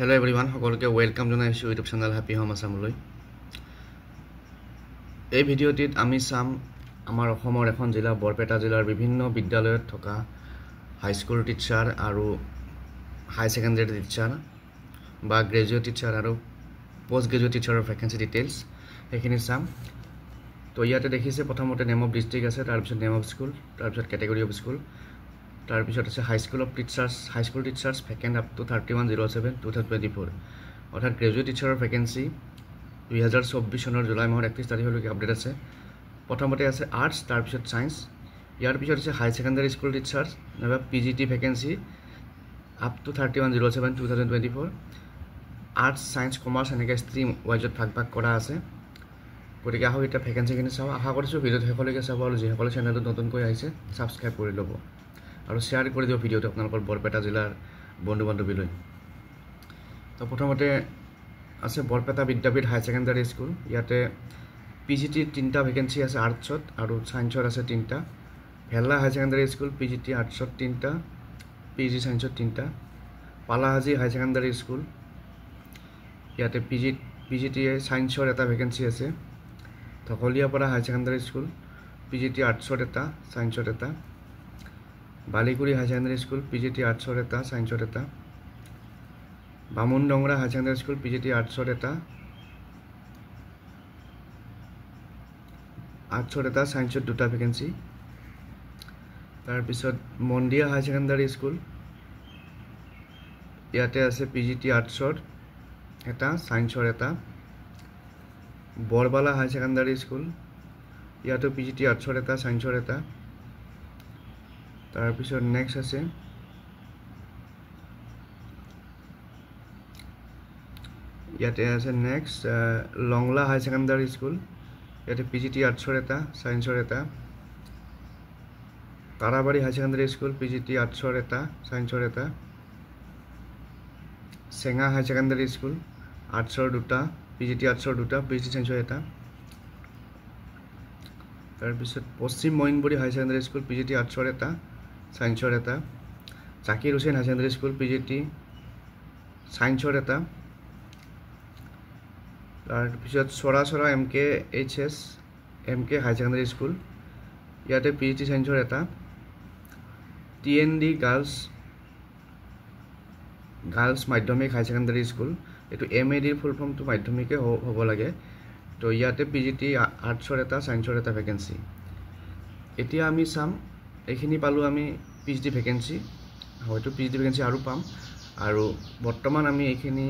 Hello everyone, সকলোকে welcome জনাইছো YouTube channel happy home আসামলৈ। এই ভিডিওটিত আমি চাম আমাৰ অসমৰ এখন জিলা বৰপেটা জিলাৰ বিভিন্ন বিদ্যালয়ত থকা হাই স্কুল টিচাৰ আৰু হাই সেকেন্ডাৰী টিচাৰ বা গ্ৰেজুৱেট টিচাৰ আৰু পোষ্ট গ্ৰেজুৱেট টিচাৰৰ ভ্যাকেন্সি ডিটেইলছ এইখিনি চাম। তো ইয়াতে দেখিছে প্ৰথমতে নেম অফ ডিস্ট্ৰিক্ট আছে, তাৰপিছত নেম অফ স্কুল, তাৰপিছত কেটেগৰী অফ স্কুল, তাৰপিছত আছে high school of teachers, high school teachers vacant up to 31/07/2024 অৰ্থাৎ গ্ৰেজুৱেট টিচাৰৰ ভেকেন্সি 2024 চনৰ জুলাই মাহৰ 31 তাৰিখলৈকে আপডেট আছে। প্ৰথমতে আছে আৰ্টছ, তাৰপিছত ছায়েন্স, ইয়াৰ পিছত আছে হাই ছেকেণ্ডাৰী স্কুল টিচাৰ্ছ নাইবা PGT vacancy up to 31/07/2024 arts, science, commerce এনেকৈ ষ্ট্ৰীম ৱাইজত ভাগ কৰা আছে। গতিকে আহক এতিয়া ভেকেন্সিখিনি চাওঁ। আশা কৰিছোঁ ভিডিঅ'টো শেষলৈকে চাব আৰু যিসকলে চেনেলটো নতুনকৈ আহিছে ছাবস্ক্ৰাইব কৰি ল'ব আৰু শ্বেয়াৰ কৰি দিব ভিডিঅ'টো আপোনালোকৰ বৰপেটা জিলাৰ বন্ধু বান্ধৱীলৈ। তো প্ৰথমতে আছে বৰপেটা বিদ্যাপীঠ হাই ছেকেণ্ডাৰী স্কুল। ইয়াতে PGT 3টা ভেকেন্সি আছে আৰ্টছত আৰু ছায়েন্সত আছে 3টা। ভেল্লা হাই ছেকেণ্ডাৰী স্কুল PGT আৰ্টছত 3টা, PG ছায়েন্সত 3টা। পালাহাজী হাই ছেকেণ্ডাৰী স্কুল, ইয়াতে PGT ছায়েন্সৰ এটা ভেকেন্সি আছে। ধকলীয়াপাৰা হাই ছেকেণ্ডাৰী স্কুল PGT আৰ্টছত এটা, ছায়েন্সত এটা। বালিকুৰি হাই ছেকেণ্ডাৰী স্কুল PGT আৰ্টছৰ এটা, ছায়েন্সত এটা। বামুণডংৰা হাই ছেকেণ্ডাৰী স্কুল PGT আৰ্টছৰ এটা, ছায়েন্সত 2টা ভেকেন্সি। তাৰপিছত মন্দিয়া হাই ছেকেণ্ডাৰী স্কুল, ইয়াতে আছে PGT আৰ্টছৰ এটা, ছায়েন্সৰ এটা। বৰবালা হাই ছেকেণ্ডাৰী স্কুল, ইয়াতো PGT আৰ্টছৰ এটা, ছায়েন্সৰ এটা। তাৰপিছত নেক্সট আছে ইয়াতে আছে নেক্সট লংলা হাই ছেকেণ্ডাৰী স্কুল, ইয়াতে PGT আৰ্টছৰ এটা, ছায়েন্সৰ এটা। তাৰাবাৰী হাই ছেকেণ্ডাৰী স্কুল PGT আৰ্টছৰ এটা, ছায়েন্সৰ এটা। চেঙা হাই ছেকেণ্ডাৰী স্কুল আৰ্টছৰ 2টা, PGT আৰ্টছৰ 2টা, PGT ছায়েন্সৰ এটা। তাৰপিছত পশ্চিম মইনবুৰী হাই ছেকেণ্ডাৰী স্কুল PGT আৰ্টছৰ এটা, ছায়েন্সৰ এটা। জাকিৰ হুছেইন হাই ছেকেণ্ডাৰী স্কুল PGT ছায়েন্সৰ এটা। তাৰপিছত চৰাচৰা MKHS MK হাই ছেকেণ্ডাৰী স্কুল, ইয়াতে PGT ছায়েন্সৰ এটা। TND গাৰ্লছ মাধ্যমিক হাই ছেকেণ্ডাৰী স্কুল, এইটো MADৰ ফুল ফৰ্মটো মাধ্যমিকে হ'ব লাগে। তো ইয়াতে PGT আৰ্টছৰ এটা, ছায়েন্সৰ এটা ভেকেন্সি। এতিয়া আমি চাম এইখিনি পালোঁ আমি PGT ভেকেন্সি, হয়তো PGT ভেকেন্সি আৰু পাম। আৰু বৰ্তমান আমি এইখিনি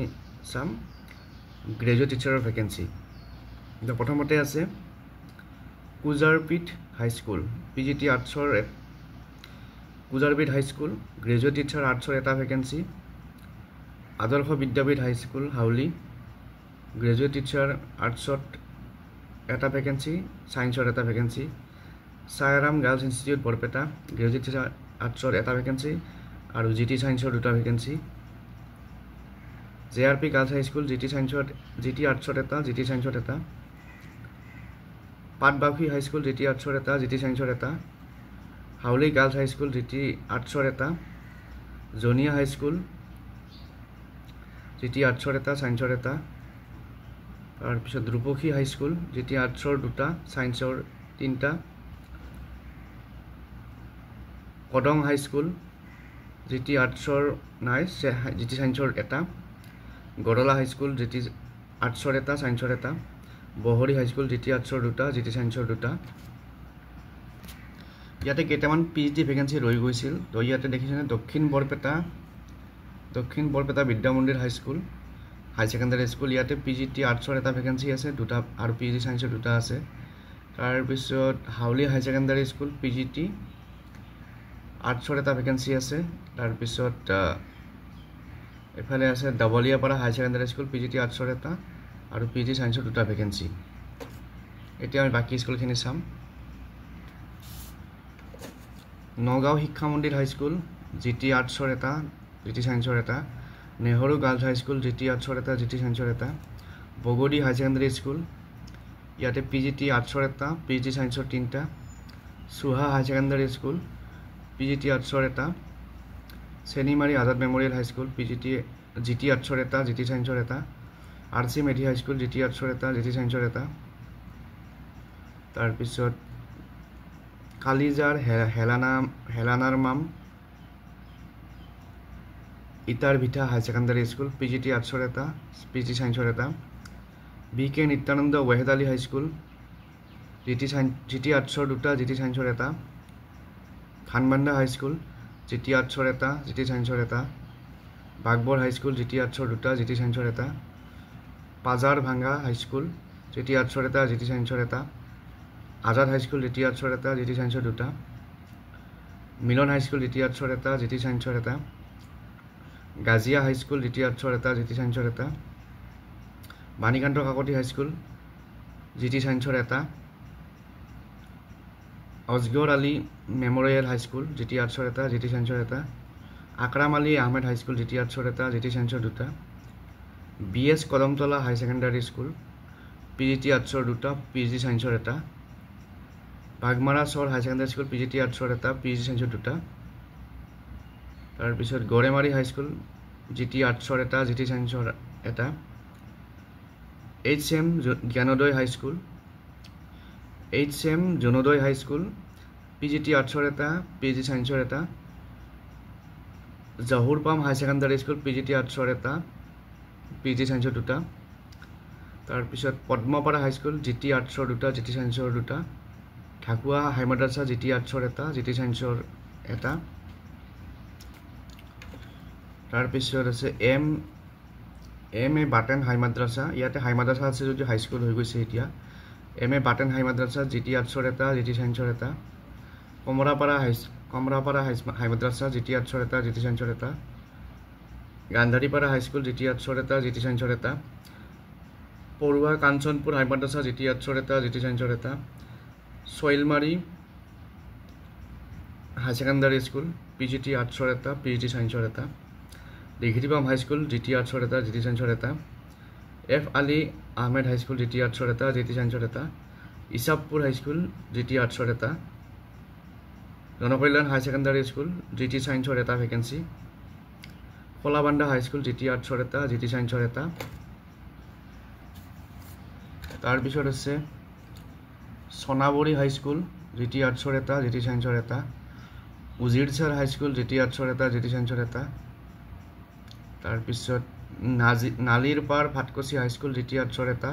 চাম গ্ৰেজুৱেট টিচাৰৰ ভেকেন্সি। প্ৰথমতে আছে কুজাৰপীঠ হাই স্কুল PGT আৰ্টছৰ, Kujarpith high school graduate teacher আৰ্টছৰ এটা vacancy. Adarsha Vidyapith high school Hauli graduate teacher আৰ্টছত এটা ভেকেন্সি, ছায়েন্সৰ এটা vacancy. Chayaram girls institute Barpeta graduate teacher আৰ্টছৰ এটা ভেকেন্সি আৰু GT ছায়েন্সৰ 2টা vacancy. JRP girls high school GT আৰ্টছত এটা, GT ছায়েন্সত এটা। পাটবাউসী হাই স্কুল GT আৰ্টছৰ এটা, GT ছায়েন্সৰ এটা। Hauli girls high school GT আৰ্টছৰ এটা। জনিয়া হাই স্কুল GT আৰ্টছৰ এটা, ছায়েন্সৰ এটা। তাৰপিছত ৰূপসী হাই স্কুল GT আৰ্টছৰ 2টা, ছায়েন্সৰ 3টা। কদং হাই স্কুল GT আৰ্টছৰ নাই, GT ছায়েন্সৰ এটা। গড়লা হাই স্কুল GT আৰ্টছৰ এটা, ছায়েন্সৰ এটা। বহৰী হাই স্কুল GT আৰ্টছৰ 2টা, GT ছায়েন্সৰ 2টা। ইয়াতে কেইটামান PGT ভেকেন্সি ৰৈ গৈছিল। তো ইয়াতে দেখিছেনে দক্ষিণ বৰপেটা বিদ্যা মন্দিৰ হাই স্কুল হাই ছেকেণ্ডাৰী স্কুল, ইয়াতে PGT আৰ্টছৰ এটা ভেকেন্সি আছে, 2টা, আৰু PG ছায়েন্সৰ 2টা আছে। তাৰপিছত হাউলি হাই ছেকেণ্ডাৰী স্কুল PGT আৰ্টছৰ এটা ভেকেন্সি আছে। তাৰপিছত এফালে আছে ডাবলীয়াপাৰা হাই ছেকেণ্ডাৰী স্কুল PGT আৰ্টছৰ এটা আৰু PG ছায়েন্সৰ 2টা ভেকেন্সি। এতিয়া আমি বাকী স্কুলখিনি চাম। নগাঁও শিক্ষা মন্দিৰ হাই স্কুল GT আৰ্টছৰ এটা, GT ছায়েন্সৰ এটা। Nehru girls high school GT আৰ্টছৰ এটা, GT ছায়েন্সৰ এটা। বগৰী হাই ছেকেণ্ডাৰী স্কুল, ইয়াতে PGT আৰ্টছৰ এটা, PG ছায়েন্সৰ 3টা। চুহা হাই ছেকেণ্ডাৰী স্কুল PGT আৰ্টছৰ এটা, Chenimari Azad memorial high school GT আৰ্টছৰ এটা GT ছায়েন্সৰ এটা RC মেধি হাইস্কুল GT আৰ্টছৰ এটা GT ছায়েন্সৰ এটা তাৰপিছত কালিজাৰ হেলানাৰ মাম ইটাৰ ভিটা হাই ছেকেণ্ডাৰী স্কুল PGT আৰ্টছৰ এটা PG ছায়েন্সৰ এটা BK Nityanand Wahed Ali high school GT আৰ্টছৰ দুটা GT ছায়েন্সৰ এটা খানবান্ধা হাইস্কুল GT আৰ্টছৰ এটা GT ছায়েন্সৰ এটা বাগবৰ হাইস্কুল GT আৰ্টছৰ দুটা GT ছায়েন্সৰ এটা পাজাৰ ভাঙ্গা হাইস্কুল GT আৰ্টছৰ এটা GT ছায়েন্সৰ এটা আজাদ হাইস্কুল GT আৰ্টছৰ এটা GT ছায়েন্সৰ দুটা মিলন হাইস্কুল GT আৰ্টছৰ এটা GT ছায়েন্সৰ এটা গাজিয়া হাইস্কুল GT আৰ্টছৰ এটা GT ছায়েন্সৰ এটা বাণীকান্ত কাকতি হাইস্কুল GT ছায়েন্সৰ এটা অজগৰ আলী মেমৰিয়েল হাইস্কুল GT আৰ্টছৰ এটা GT ছায়েন্সৰ এটা আকৰাম আলী আহমেদ হাইস্কুল GT আৰ্টছৰ এটা GT ছায়েন্সৰ দুটা BS কদমতলা হাই ছেকেণ্ডাৰী স্কুল PGT আৰ্টছৰ দুটা PG ছায়েন্সৰ এটা বাগমাৰা চৰ হাই ছেকেণ্ডাৰী স্কুল PGT আৰ্টছৰ এটা PG ছায়েন্সৰ দুটা তাৰপিছত গড়েমাৰী হাইস্কুল GT আৰ্টছৰ এটা GT ছায়েন্সৰ এটা HM Gyanodaya high school HM Janodaya high school PGT আৰ্টছৰ এটা PG ছায়েন্সৰ এটা Jahurpam high secondary school PGT আৰ্টছৰ এটা PG ছায়েন্সৰ দুটা তাৰপিছত পদ্মপাৰা হাইস্কুল GT আৰ্টছৰ দুটা GT ছায়েন্সৰ দুটা ঠাকুৱা হাই মাদ্ৰাছা GT আৰ্টছৰ এটা GT ছায়েন্সৰ এটা তাৰপিছত আছে MA বাটেন হাই মাদ্ৰাছা ইয়াতে হাই মাদ্ৰাছা আছে যদি হাইস্কুল হৈ গৈছে এতিয়া MA বাটেন হাই মাদ্ৰাছা GT আৰ্টছৰ এটা GT ছায়েন্সৰ এটা কমৰাপাৰা হাই মাদ্ৰাছা GT আৰ্টছৰ এটা GT ছায়েন্সৰ এটা গান্ধাৰীপাৰা হাইস্কুল GT আৰ্টছৰ এটা GT ছায়েন্সৰ এটা পৰুৱা কাঞ্চনপুৰ হাই মাদ্ৰাছা GT আৰ্টছৰ এটা GT ছায়েন্সৰ এটা ছইলমাৰী হাই ছেকেণ্ডাৰী স্কুল PGT আৰ্টছৰ এটা PGT ছায়েন্সৰ এটা দিঘিৰিপাম হাইস্কুল GT আৰ্টছৰ এটা GT ছায়েন্সৰ এটা F Ali Ahmed high school GT আৰ্টছৰ এটা GT ছায়েন্সৰ এটা ইছাবপুৰ হাইস্কুল GT আৰ্টছৰ এটা জনকল্যাণ হাই ছেকেণ্ডাৰী স্কুল GT ছায়েন্সৰ এটা ভেকেঞ্চি কলাবান্ধা হাইস্কুল GT আৰ্টছৰ এটা GT ছায়েন্সৰ এটা তাৰপিছত আছে সোনাবৰী হাইস্কুল GT আৰ্টছৰ এটা GT ছায়েন্সৰ এটা উজিৰচাৰ হাইস্কুল GT আৰ্টছৰ এটা GT ছায়েন্সৰ এটা তাৰপিছত নালিৰপাৰ ভাটকচি হাইস্কুল GT আৰ্টছৰ এটা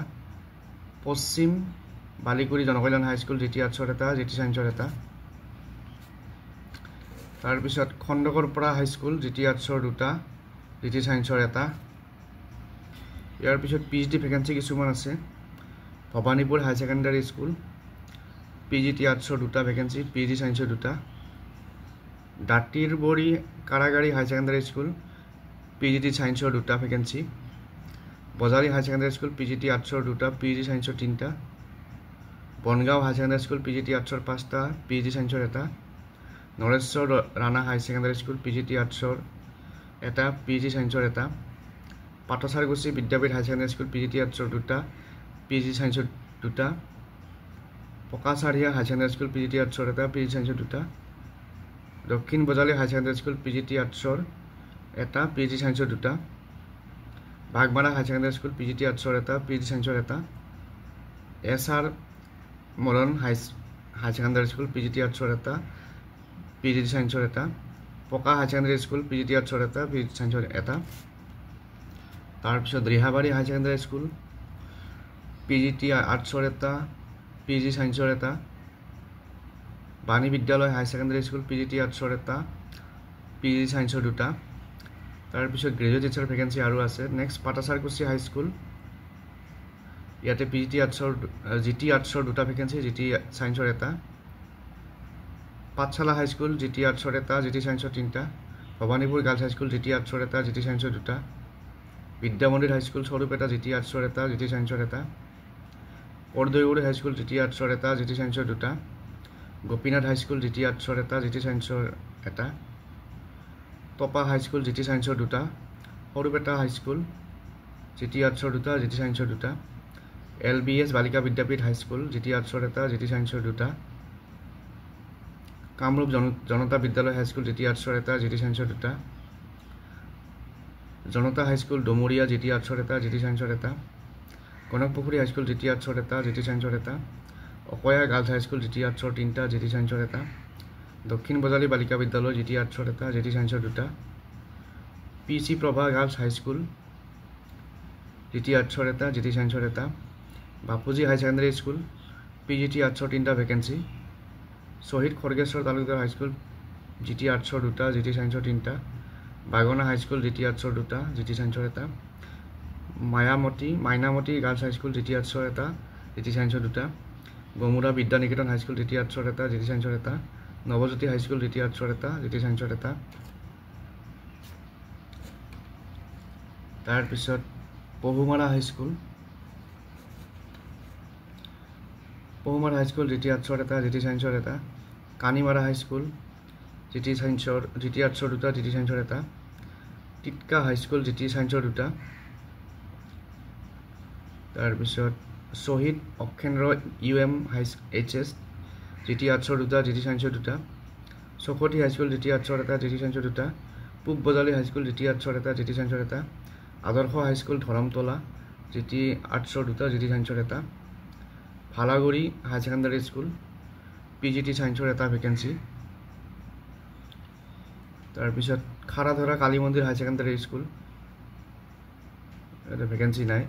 পশ্চিম বালিকুৰি জনকল্যাণ হাইস্কুল GT আৰ্টছৰ এটা GT ছায়েন্সৰ এটা তাৰপিছত খণ্ডকৰপৰা হাইস্কুল GT আৰ্টছৰ দুটা GT ছায়েন্সৰ এটা ইয়াৰ পিছত PhD ভেকেঞ্চি কিছুমান আছে ভবানীপুৰ হাই ছেকেণ্ডাৰী স্কুল PGT আৰ্টছৰ দুটা ভেকেঞ্চি PG ছায়েন্সৰ দুটা দাঁতিৰবৰী কাৰাগাৰী হাই ছেকেণ্ডাৰী স্কুল PGT ছায়েন্সৰ দুটা ভেকেঞ্চি বজাৰী হাই ছেকেণ্ডাৰী স্কুল PGT আৰ্টছৰ দুটা PG ছায়েন্সৰ তিনিটা বনগাঁও হাই ছেকেণ্ডাৰী স্কুল PGT আৰ্টছৰ পাঁচটা PG ছায়েন্সৰ এটা নৰেশ্বৰ ৰাণা হাই ছেকেণ্ডাৰী স্কুল PGT আৰ্টছৰ এটা PG ছায়েন্সৰ এটা পাটচাৰকুছি বিদ্যাপীঠ হাই ছেকেণ্ডাৰী স্কুল PGT আৰ্টছৰ দুটা PG ছায়েন্সৰ দুটা পকাচাৰিয়া হাই ছেকেণ্ডাৰী স্কুল PGT আৰ্টছৰ এটা PG ছায়েন্সৰ দুটা দক্ষিণ বজালী হাই ছেকেণ্ডাৰী স্কুল PGT আৰ্টছৰ এটা PG ছায়েন্সৰ দুটা বাগমাৰা হাই ছেকেণ্ডাৰী স্কুল PGT আৰ্টছৰ এটা PG ছায়েন্সৰ এটা SR মৰণ হাই ছেকেণ্ডাৰী স্কুল PGT আৰ্টছৰ এটা PG ছায়েন্সৰ এটা পকা হাই ছেকেণ্ডাৰী স্কুল PGT আৰ্টছৰ এটা PG ছায়েন্সৰ এটা তাৰপিছত ৰিহাবাৰী হাই ছেকেণ্ডাৰী স্কুল PGT আৰ্টছৰ এটা PG ছায়েন্সৰ এটা বাণী বিদ্যালয় হাই ছেকেণ্ডাৰী স্কুল PGT আৰ্টছৰ এটা PG ছায়েন্সৰ দুটা তাৰপিছত গ্ৰেজুৱেট টিচাৰ ভেকেঞ্চি আৰু আছে নেক্সট পাটাচাৰকুছি হাইস্কুল ইয়াতে GT আৰ্টছৰ দুটা ভেকেঞ্চি GT ছায়েন্সৰ এটা পাঠশালা হাইস্কুল GT আৰ্টছৰ এটা GT ছায়েন্সৰ তিনিটা ভবানীপুৰ গাৰ্লছ হাইস্কুল GT আৰ্টছৰ এটা GT ছায়েন্সৰ দুটা বিদ্যামন্দিৰ হাইস্কুল স্বৰূপেটা GT আৰ্টছৰ এটা GT ছায়েন্সৰ এটা বৰদৈগুৰি হাইস্কুল GT আৰ্টছৰ এটা GT ছায়েন্সৰ দুটা গোপীনাথ হাইস্কুল GT আৰ্টছৰ এটা GT ছায়েন্সৰ এটা টপা হাইস্কুল GT ছায়েন্সৰ দুটা সৰুপেটা হাইস্কুল GT আৰ্টছৰ দুটা GT ছায়েন্সৰ দুটা LBS বালিকা বিদ্যাপীঠ হাইস্কুল GT আৰ্টছৰ এটা GT ছায়েন্সৰ দুটা কামৰূপ জনতা বিদ্যালয় হাইস্কুল GT আৰ্টছৰ এটা GT ছায়েন্সৰ দুটা জনতা হাইস্কুল ডমৰীয়া জিটি আৰ্টছৰ এটা জিটি ছায়েন্সৰ এটা কনকপুখুৰী হাইস্কুল জিটি আৰ্টছৰ এটা জিটি ছায়েন্সৰ এটা অকয়া গাৰ্লছ হাইস্কুল জিটি আৰ্টছৰ 3টা জিটি ছায়েন্সৰ এটা দক্ষিণ বজালী বালিকা বিদ্যালয় জিটি আৰ্টছৰ এটা জিটি ছায়েন্সৰ 2টা পিচি প্ৰভা গাৰ্লছ হাইস্কুল জিটি আৰ্টছৰ এটা জিটি ছায়েন্সৰ এটা বাপুজি হাই ছেকেণ্ডাৰী স্কুল পিজিটি আৰ্টছৰ 3টা ভেকেঞ্চি শহীদ খৰ্গেশ্বৰ তালুকদাৰ হাইস্কুল জিটি আৰ্টছৰ 2টা জিটি ছায়েন্সৰ 3টা বাগনা হাইস্কুল জিটি আৰ্টছৰ 2টা জিটি ছায়েন্সৰ এটা মাইনামতি গাৰ্লছ হাইস্কুল জিটি আৰ্টছৰ এটা জিটি ছায়েন্সৰ 2টা গমুৰা বিদ্যা নিকেতন হাইস্কুল জিটি আৰ্টছৰ এটা জিটি ছায়েন্সৰ এটা নৱজ্যোতি হাইস্কুল জিটি আৰ্টছৰ এটা জিটি ছায়েন্সৰ এটা তাৰপিছত পহুমাৰা হাইস্কুল জিটি আৰ্টছৰ এটা জিটি ছায়েন্সৰ এটা কানিমাৰা হাইস্কুল জিটি আৰ্টছৰ 2টা জিটি ছায়েন্সৰ এটা টিটকা হাইস্কুল জিটি ছায়েন্সৰ 2টা তাৰপিছত শহীদ অক্ষেন্দ্ৰ UM HS জিটি আৰ্টছৰ 2টা জিটি ছায়েন্সৰ 2টা চকতি হাইস্কুল জিটি আৰ্টছৰ এটা জিটি ছায়েন্সৰ 2টা পূব বজালী হাইস্কুল জিটি আৰ্টছৰ এটা জিটি ছায়েন্সৰ এটা আদৰ্শ হাইস্কুল ধৰমতলা জিটি আৰ্টছৰ 2টা জিটি ছায়েন্সৰ এটা ফালাগুৰি হাই ছেকেণ্ডাৰী স্কুল পিজিটি ছায়েন্সৰ এটা ভেকেঞ্চি তাৰপিছত খাৰাধৰা কালী মন্দিৰ হাই ছেকেণ্ডাৰী স্কুল এটা ভেকেঞ্চি নাই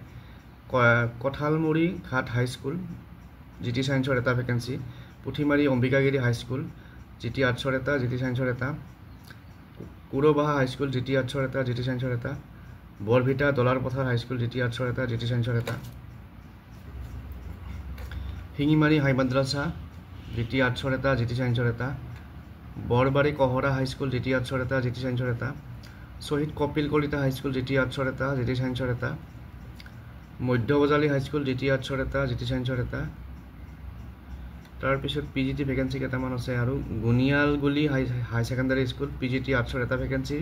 কঠালমুৰি ঘাট হাইস্কুল জিটি ছায়েন্সৰ এটা vacancy Puthimari Ambikagiri high school GT আৰ্টছৰ এটা জিটি ছায়েন্সৰ এটা কুৰবাহা হাইস্কুল জিটি আৰ্টছৰ এটা জিটি ছায়েন্সৰ এটা বৰভিটা দলাৰপথাৰ হাইস্কুল জিটি আৰ্টছৰ এটা জিটি ছায়েন্সৰ এটা শিঙিমাৰী হাই মাদ্ৰাছা জিটি আৰ্টছৰ এটা জিটি ছায়েন্সৰ এটা বৰবাৰী কহৰা হাইস্কুল জিটি আৰ্টছৰ এটা জিটি ছায়েন্সৰ এটা শহীদ কপিল কলিতা হাইস্কুল জিটি আৰ্টছৰ এটা জিটি ছায়েন্সৰ এটা মধ্য বজালী হাইস্কুল জিটি আৰ্টছৰ এটা জিটি ছায়েন্সৰ এটা তাৰপিছত পিজিটি ভেকেঞ্চি কেইটামান আছে আৰু Guniyalguli high secondary school PGT আৰ্টছৰ এটা ভেকেঞ্চি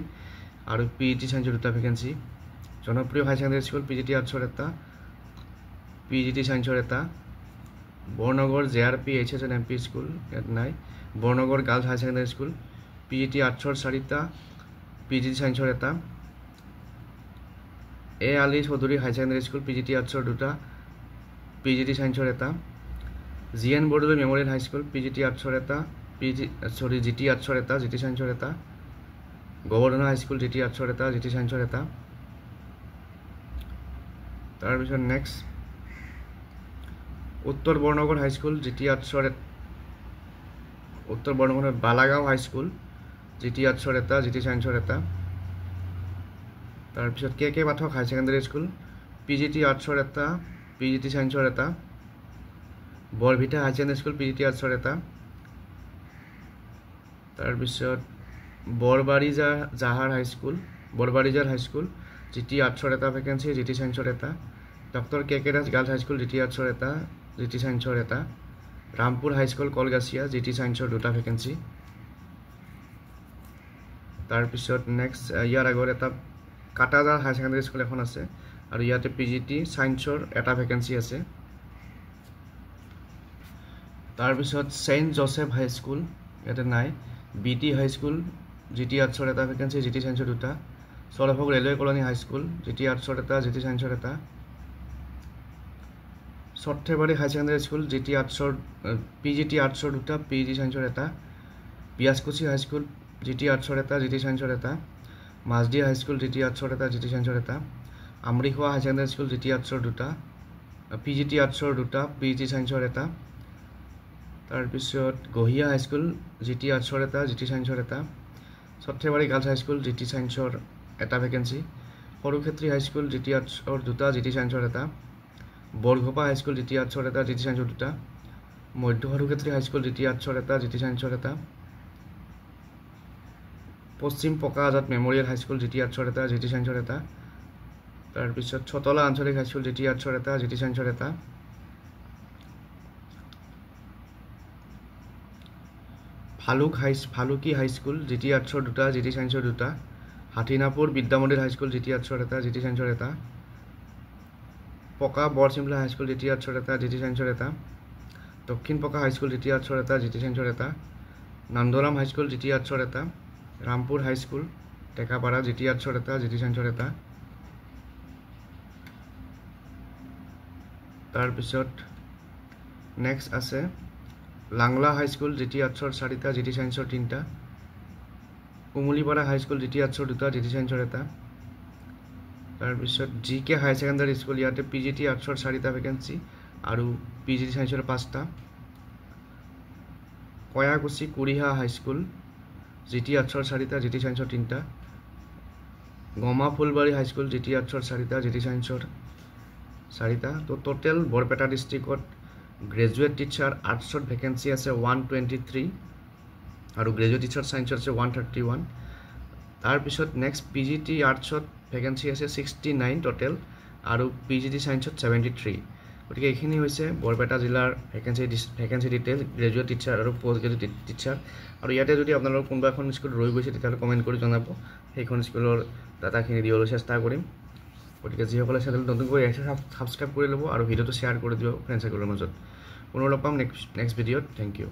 আৰু পিজিটি ছায়েন্সৰ 2টা vacancy Janapriya high secondary school PGT আৰ্টছৰ এটা পিজিটি ছায়েন্সৰ এটা Barnagar JRP HS and MP school ইয়াত নাই Barnagar girls high secondary school PGT আৰ্টছৰ 4টা পিজিটি ছায়েন্সৰ এটা Ali Chowdhury high secondary school PGT আৰ্টছৰ 2টা পিজিটি ছায়েন্সৰ এটা GN Bordoloi memorial high school PGT আৰ্টছৰ এটা জিটি আৰ্টছৰ এটা জিটি ছায়েন্সৰ এটা গোবৰ্ধনা হাইস্কুল জিটি আৰ্টছৰ এটা জিটি ছায়েন্সৰ এটা তাৰপিছত নেক্সট উত্তৰ বৰনগৰ হাইস্কুল জিটি আৰ্টছৰ উত্তৰ বৰনগৰ বালাগাঁও হাইস্কুল জিটি আৰ্টছৰ এটা জিটি ছায়েন্সৰ এটা তাৰপিছত KK পাঠক হাই ছেকেণ্ডাৰী স্কুল পিজিটি আৰ্টছৰ এটা পিজিটি ছায়েন্সৰ এটা বৰভিটা হাই ছেকেণ্ডাৰী স্কুল পিজিটি আৰ্টছৰ এটা তাৰপিছত বৰবাৰীজাৰ হাইস্কুল জিটি আৰ্টছৰ এটা ভেকেঞ্চি জিটি ছায়েন্সৰ এটা doctor KK Das girls high school GT আৰ্টছৰ এটা জিটি ছায়েন্সৰ এটা ৰামপুৰ হাইস্কুল কলগাছিয়া জিটি ছায়েন্সৰ 2টা ভেকেঞ্চি তাৰপিছত নেক্সট ইয়াৰ আগৰ এটা কাটাজাৰ হাই ছেকেণ্ডাৰী স্কুল এখন আছে আৰু ইয়াতে পিজিটি ছায়েন্সৰ এটা ভেকেঞ্চি আছে তাৰপিছত সেইণ্ট জোসেফ হাইস্কুল ইয়াতে নাই BT হাইস্কুল জিটি আৰ্টছৰ এটা ভেকেঞ্চি জিটি ছায়েন্সৰ 2টা Sarbhog railway colony high school GT আৰ্টছৰ এটা জিটি ছায়েন্সৰ এটা Sarthebari high secondary school GT আৰ্টছৰ পিজিটি আৰ্টছৰ 2টা পিজি ছায়েন্সৰ এটা বিয়াজকুছি হাইস্কুল জিটি আৰ্টছৰ এটা জিটি ছায়েন্সৰ এটা মাজদি হাইস্কুল জিটি আৰ্টছৰ এটা জিটি ছায়েন্সৰ এটা আমৰিখোৱা হাই ছেকেণ্ডাৰী স্কুল জিটি আৰ্টছৰ 2টা পিজিটি আৰ্টছৰ 2টা পিজি ছায়েন্সৰ এটা তাৰপিছত গহিয়া হাইস্কুল জিটি আৰ্টছৰ এটা জিটি ছায়েন্সৰ এটা সৰ্থেবাৰী গাৰ্লছ হাইস্কুল জিটি ছায়েন্সৰ এটা ভেকেঞ্চি সৰুক্ষেত্ৰী হাইস্কুল জিটি আৰ্টছৰ 2টা জিটি ছায়েন্সৰ এটা বৰঘোপা হাইস্কুল জিটি আৰ্টছৰ এটা জিটি ছায়েন্সৰ 2টা মধ্য সৰুক্ষেত্ৰী হাইস্কুল জিটি আৰ্টছৰ এটা জিটি ছায়েন্সৰ এটা পশ্চিম পকা আজাদ মেমৰিয়েল হাইস্কুল জিটি আৰ্টছৰ এটা জিটি ছায়েন্সৰ এটা তাৰপিছত ছতলা আঞ্চলিক হাইস্কুল জিটি আৰ্টছৰ এটা জিটি ছায়েন্সৰ এটা ফালুকি হাইস্কুল জিটি আৰ্টছৰ 2টা জিটি ছায়েন্সৰ 2টা হাথিনাপুৰ বিদ্যামন্দিৰ হাইস্কুল জিটি আৰ্টছৰ এটা জিটি ছায়েন্সৰ এটা পকা বৰচিমলা হাইস্কুল জিটি আৰ্টছৰ এটা জিটি ছায়েন্সৰ এটা দক্ষিণ পকা হাইস্কুল জিটি আৰ্টছৰ এটা জিটি ছায়েন্সৰ এটা নান্দৰাম হাইস্কুল জিটি আৰ্টছৰ এটা ৰামপুৰ হাইস্কুল টেকাপাৰা জিটি আৰ্টছৰ এটা জিটি চাইন্সৰ এটা তাৰপিছত নেক্সট আছে লাংলা হাইস্কুল জিটি আৰ্টছৰ 4টা জিটি চাইন্সৰ 3টা কুমুলিপাৰা হাইস্কুল জিটি আৰ্টছৰ 2টা জিটি চাইন্সৰ এটা তাৰপিছত জিকে হাই ছেকেণ্ডাৰী স্কুল ইয়াতে পিজিটি আৰ্টছৰ 4টা ভেকেন্সি আৰু পিজিটি চাইন্সৰ 5টা কয়াকুছি কুৰিহা হাইস্কুল জিটি আৰ্টছৰ 4টা জিটি চাইন্সৰ 3টা গমা ফুলবাৰী হাইস্কুল জিটি আৰ্টছৰ 4টা জিটি চাইন্সৰ 4টা তো টোটেল বৰপেটা ডিস্ট্ৰিক্টত গ্ৰেজুৱেট টিচাৰ আৰ্টছত ভেকেন্সি আছে 123 আৰু গ্ৰেজুৱেট টিচাৰ চাইন্সত আছে 131 তাৰপিছত নেক্সট পিজিটি আৰ্টছত ভেকেন্সি আছে 69 টোটেল আৰু পিজিটি চাইন্সত 73 গতিকে এইখিনি হৈছে বৰপেটা জিলাৰ ভেকেন্সি ডিটেইল গ্ৰেজুৱেট টিচাৰ আৰু পোষ্ট গ্ৰেজুৱেট টিচাৰ আৰু ইয়াতে যদি আপোনালোকৰ কোনোবা এখন স্কুল ৰৈ গৈছে তেতিয়াহ'লে কমেণ্ট কৰি জনাব সেইখন স্কুলৰ ডাটাখিনি দিবলৈ চেষ্টা কৰিম গতিকে যিসকলে চেনেল নতুনকৈ আহিছে সাবস্ক্ৰাইব কৰি ল'ব আৰু ভিডিঅ'টো শ্বেয়াৰ কৰি দিব ফ্ৰেণ্ড চাৰ্কেলৰ মাজত পুনৰ লগ পাম নেক্সট ভিডিঅ'ত থেংক ইউ